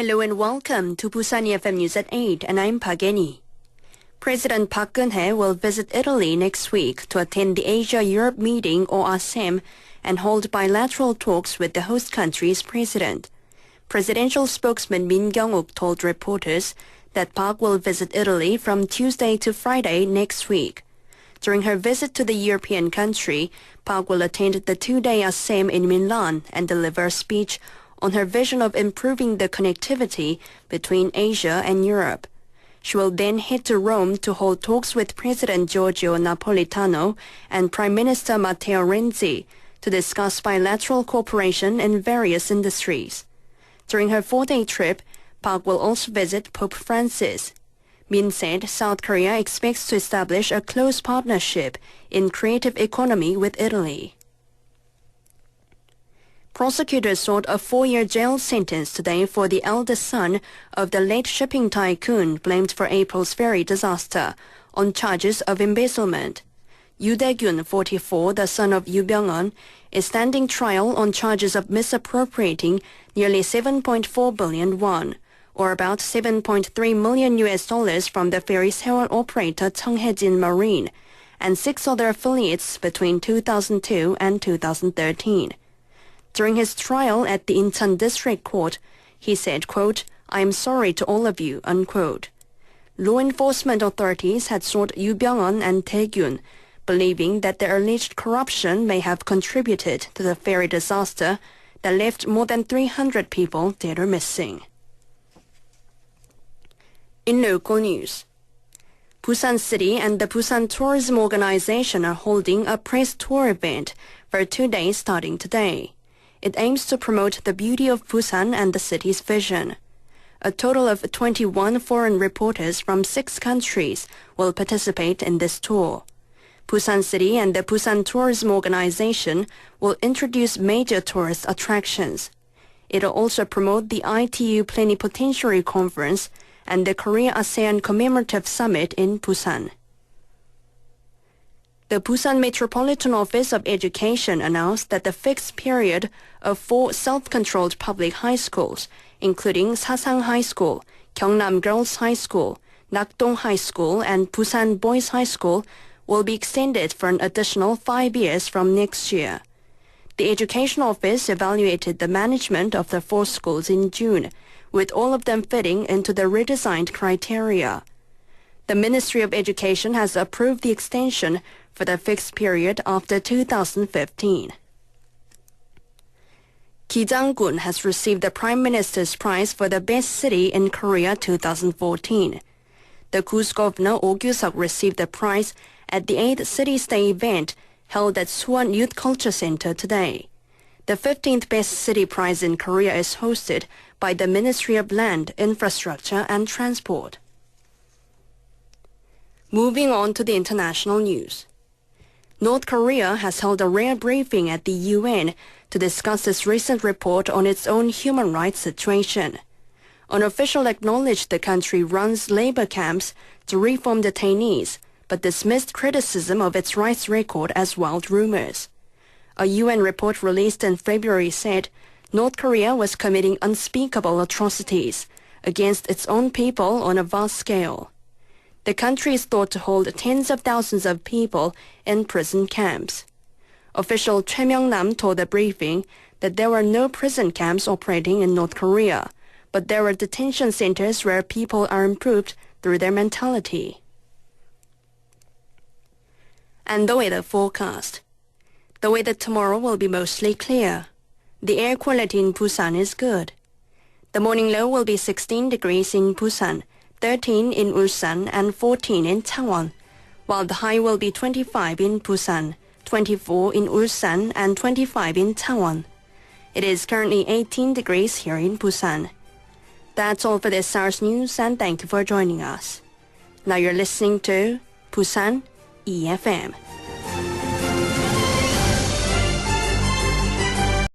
Hello and welcome to Busan FM News at 8, and I'm Pageni. President Park Geun-hye will visit Italy next week to attend the Asia-Europe meeting, or ASEM, and hold bilateral talks with the host country's president. Presidential spokesman Min Kyung-uk told reporters that Park will visit Italy from Tuesday to Friday next week. During her visit to the European country, Park will attend the two-day ASEM in Milan and deliver a speech on her vision of improving the connectivity between Asia and Europe. She will then head to Rome to hold talks with President Giorgio Napolitano and Prime Minister Matteo Renzi to discuss bilateral cooperation in various industries. During her 4-day trip, Park will also visit Pope Francis. Min said South Korea expects to establish a close partnership in creative economy with Italy. Prosecutors sought a 4-year jail sentence today for the eldest son of the late shipping tycoon blamed for April's ferry disaster on charges of embezzlement. Yoo Dae-gyun, 44, the son of Yoo Byung-eun, is standing trial on charges of misappropriating nearly 7.4 billion won, or about $7.3 million from the ferry Sewol operator Chung Hae-jin Marine, and 6 other affiliates between 2002 and 2013. During his trial at the Incheon District Court, he said, quote, "I am sorry to all of you," unquote. Law enforcement authorities had sought Yoo Byung-eun and Tae-gyun, believing that their alleged corruption may have contributed to the ferry disaster that left more than 300 people dead or missing. In local news, Busan City and the Busan Tourism Organization are holding a press tour event for 2 days starting today. It aims to promote the beauty of Busan and the city's vision. A total of 21 foreign reporters from 6 countries will participate in this tour. Busan City and the Busan Tourism Organization will introduce major tourist attractions. It will also promote the ITU Plenipotentiary Conference and the Korea-ASEAN Commemorative Summit in Busan. The Busan Metropolitan Office of Education announced that the fixed period of 4 self-controlled public high schools, including Sasang High School, Gyeongnam Girls High School, Nakdong High School, and Busan Boys High School, will be extended for an additional 5 years from next year. The Education Office evaluated the management of the 4 schools in June, with all of them fitting into the redesigned criteria. The Ministry of Education has approved the extension for the fixed period after 2015. Ki-jang-gun has received the Prime Minister's Prize for the Best City in Korea 2014. The Gu's governor Oh Kyu-seok received the prize at the 8th Cities Day event held at Suwon Youth Culture Center today. The 15th Best City Prize in Korea is hosted by the Ministry of Land, Infrastructure and Transport. Moving on to the international news. North Korea has held a rare briefing at the UN to discuss its recent report on its own human rights situation. An official acknowledged the country runs labor camps to reform detainees, but dismissed criticism of its rights record as wild rumors. A UN report released in February said North Korea was committing unspeakable atrocities against its own people on a vast scale. The country is thought to hold tens of thousands of people in prison camps. Official Choi Myung-nam told the briefing that there were no prison camps operating in North Korea, but there were detention centers where people are improved through their mentality. And the weather forecast. The weather tomorrow will be mostly clear. The air quality in Busan is good. The morning low will be 16 degrees in Busan, 13 in Ulsan, and 14 in Changwon, while the high will be 25 in Busan, 24 in Ulsan, and 25 in Changwon. It is currently 18 degrees here in Busan. That's all for this hour's news, and thank you for joining us. Now you're listening to Busan EFM.